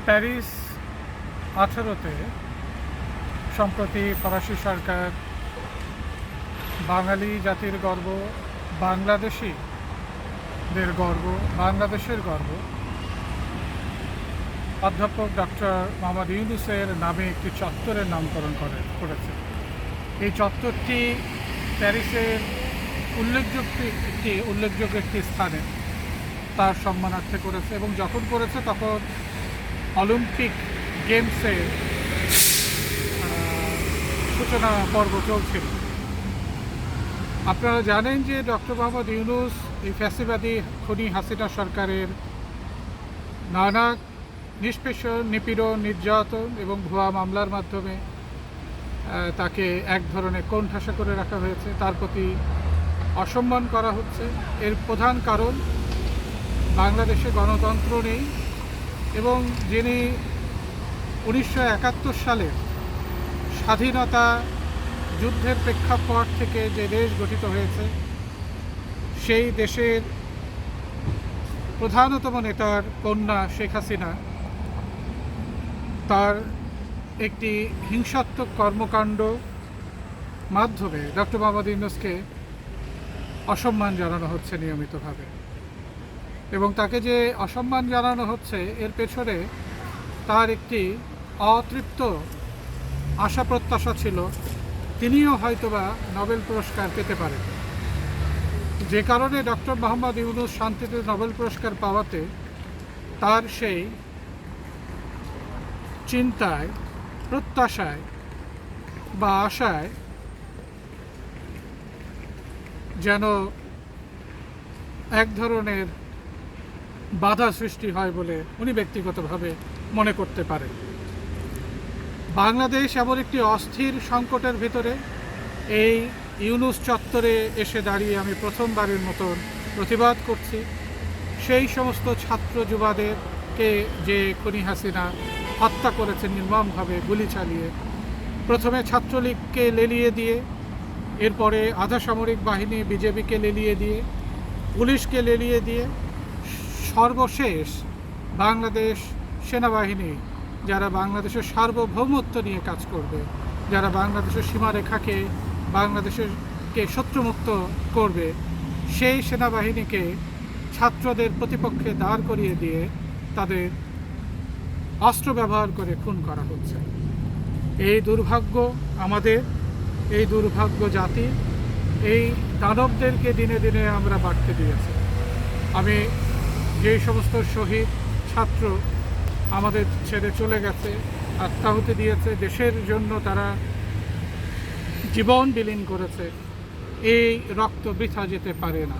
Paris 18-তে সম্প্রতি ফরাসি সরকার বাঙালি জাতির গর্ব, বাংলাদেশিদের গর্ব, বাংলাদেশের গর্ব অধ্যাপক ডক্টর মোহাম্মদ ইউনূসের নামে একটি চত্বরের নামকরণ করেছে। এই চত্বরটি প্যারিসের উল্লেখযোগ্য একটি স্থানে তার সম্মানার্থে করেছে এবং যখন করেছে তখন অলিম্পিক গেমসের সূচনা পর্ব চলছিল। আপনারা জানেন যে ডক্টর মোহাম্মদ ইউনূস এই ফ্যাসিবাদী খুনি হাসিনা সরকারের নানা নিষ্পেষণ, নিপীড়ন, নির্যাতন এবং ভুয়া মামলার মাধ্যমে তাকে এক ধরনের কোণঠাসা করে রাখা হয়েছে, তার প্রতি অসম্মান করা হচ্ছে। এর প্রধান কারণ বাংলাদেশে গণতন্ত্র নেই এবং যিনি 1971 সালে স্বাধীনতা যুদ্ধের প্রেক্ষাপট থেকে যে দেশ গঠিত হয়েছে, সেই দেশের প্রধানতম নেতার কন্যা শেখ হাসিনা তার একটি হিংসাত্মক কর্মকাণ্ড মাধ্যমে ডক্টর মোহাম্মদ ইউনূসকে অসম্মান জানানো হচ্ছে নিয়মিতভাবে। এবং তাকে যে অসম্মান জানানো হচ্ছে এর পেছনে তার একটি অতৃপ্ত আশা প্রত্যাশা ছিল, তিনিও হয়তোবা নোবেল পুরস্কার পেতে পারেন। যে কারণে ডক্টর মোহাম্মদ ইউনূস শান্তিতে নোবেল পুরস্কার পাওয়াতে তার সেই চিন্তায়, প্রত্যাশায় বা আশায় যেন এক ধরনের বাধা সৃষ্টি হয় বলে উনি ব্যক্তিগতভাবে মনে করতে পারেন। বাংলাদেশ এমন একটি অস্থির সংকটের ভিতরে এই ইউনূস চত্বরে এসে দাঁড়িয়ে আমি প্রথমবারের মতন প্রতিবাদ করছি সেই সমস্ত ছাত্র যুবাদেরকে যে খুনি হাসিনা হত্যা করেছে নির্মমভাবে গুলি চালিয়ে, প্রথমে ছাত্রলীগকে লেলিয়ে দিয়ে, এরপরে আধা সামরিক বাহিনী বিজেপিকে লেলিয়ে দিয়ে, পুলিশকে লেলিয়ে দিয়ে, সর্বশেষ বাংলাদেশ সেনাবাহিনী যারা বাংলাদেশের সার্বভৌমত্ব নিয়ে কাজ করবে, যারা বাংলাদেশের সীমারেখাকে বাংলাদেশকে শত্রুমুক্ত করবে, সেই সেনাবাহিনীকে ছাত্রদের প্রতিপক্ষে দাঁড় করিয়ে দিয়ে তাদের অস্ত্র ব্যবহার করে খুন করা হচ্ছে। এই দুর্ভাগ্য আমাদের, এই দুর্ভাগ্য জাতি, এই দানবদেরকে দিনে দিনে আমরা বাড়তে দিয়েছি। আমি যেই সমস্ত শহীদ ছাত্র আমাদের ছেড়ে চলে গেছে, আত্মাহুতি দিয়েছে, দেশের জন্য তারা জীবন বিলীন করেছে, এই রক্ত বৃথা যেতে পারে না,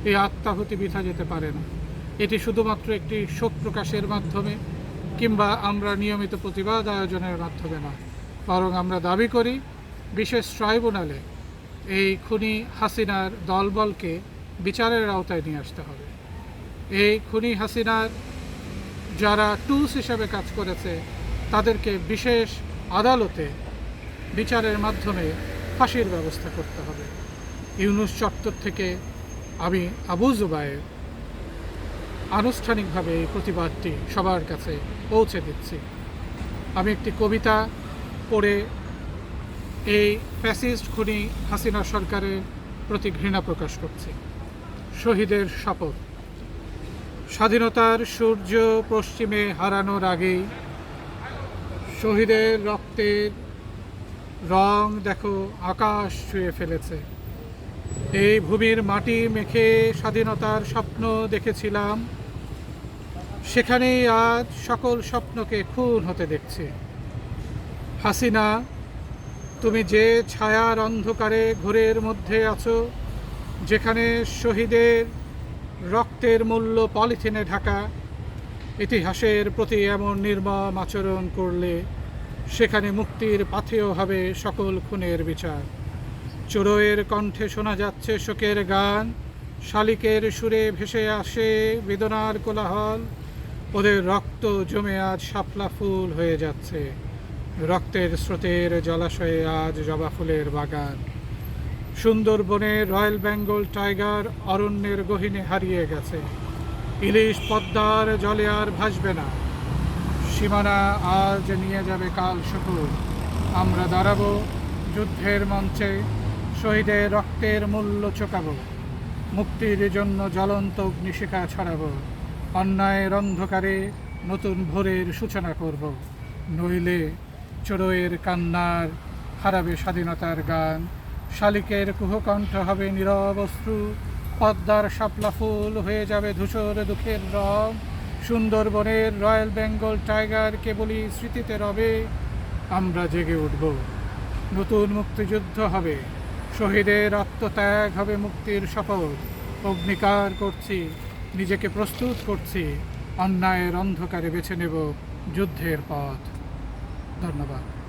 এই আত্মাহুতি বৃথা যেতে পারে না। এটি শুধুমাত্র একটি শোক প্রকাশের মাধ্যমে কিংবা আমরা নিয়মিত প্রতিবাদ আয়োজনের মাধ্যমে না, বরং আমরা দাবি করি বিশেষ ট্রাইব্যুনালে এই খুনি হাসিনার দলবলকে বিচারের আওতায় নিয়ে আসতে হবে। এই খুনি হাসিনার যারা টুলস হিসাবে কাজ করেছে তাদেরকে বিশেষ আদালতে বিচারের মাধ্যমে ফাঁসির ব্যবস্থা করতে হবে। ইউনূস চত্বর থেকে আমি আবু জুবায়ের আনুষ্ঠানিকভাবে এই প্রতিবাদটি সবার কাছে পৌঁছে দিচ্ছি। আমি একটি কবিতা পড়ে এই ফ্যাসিস্ট খুনি হাসিনা সরকারের প্রতি ঘৃণা প্রকাশ করছি। শহীদের শপথ। স্বাধীনতার সূর্য পশ্চিমে হারানোর আগেই শহীদের রক্তের রং দেখো আকাশ ছুঁয়ে ফেলেছে। এই ভূমির মাটি মেখে স্বাধীনতার স্বপ্ন দেখেছিলাম, সেখানেই আজ সকল স্বপ্নকে খুন হতে দেখছি। হাসিনা, তুমি যে ছায়ার অন্ধকারে ঘোরের মধ্যে আছো, যেখানে শহীদের রক্তের মূল্য পলিথিনে ঢাকা, ইতিহাসের প্রতি এমন নির্মম আচরণ করলে সেখানে মুক্তির পাথেয় হবে সকল খুনের বিচার। চোরের কণ্ঠে শোনা যাচ্ছে শোকের গান, শালিকের সুরে ভেসে আসে বেদনার কোলাহল। ওদের রক্ত জমে আজ শাপলা ফুল হয়ে যাচ্ছে, রক্তের স্রোতের জলাশয়ে আজ জবা ফুলের বাগান। সুন্দরবনের রয়্যাল বেঙ্গল টাইগার অরণ্যের গহীনে হারিয়ে গেছে, ইলিশ পদ্মার জলে আর ভাসবে না। সীমানা আজ নিয়ে যাবে কাল শহর। আমরা দাঁড়াবো যুদ্ধের মঞ্চে, শহীদের রক্তের মূল্য চোকাবো, মুক্তির জন্য জ্বলন্ত অগ্নিশিখা ছড়াবো। অন্যায়ের অন্ধকারে নতুন ভোরের সূচনা করব, নইলে চোরয়ের কান্নার হারাবে স্বাধীনতার গান। শালিকের কুহকণ্ঠ হবে নীরব অশ্রু, পদ্মার শাপলা ফুল হয়ে যাবে ধূসর দুঃখের রং। সুন্দরবনের রয়্যাল বেঙ্গল টাইগার কেবলই স্মৃতিতে রবে। আমরা জেগে উঠব, নতুন মুক্তিযুদ্ধ হবে, শহীদের আত্মত্যাগ হবে মুক্তির শপথ। অগ্নিকার করছি, নিজেকে প্রস্তুত করছি, অন্যায়ের অন্ধকারে বেছে নেব যুদ্ধের পথ। ধন্যবাদ।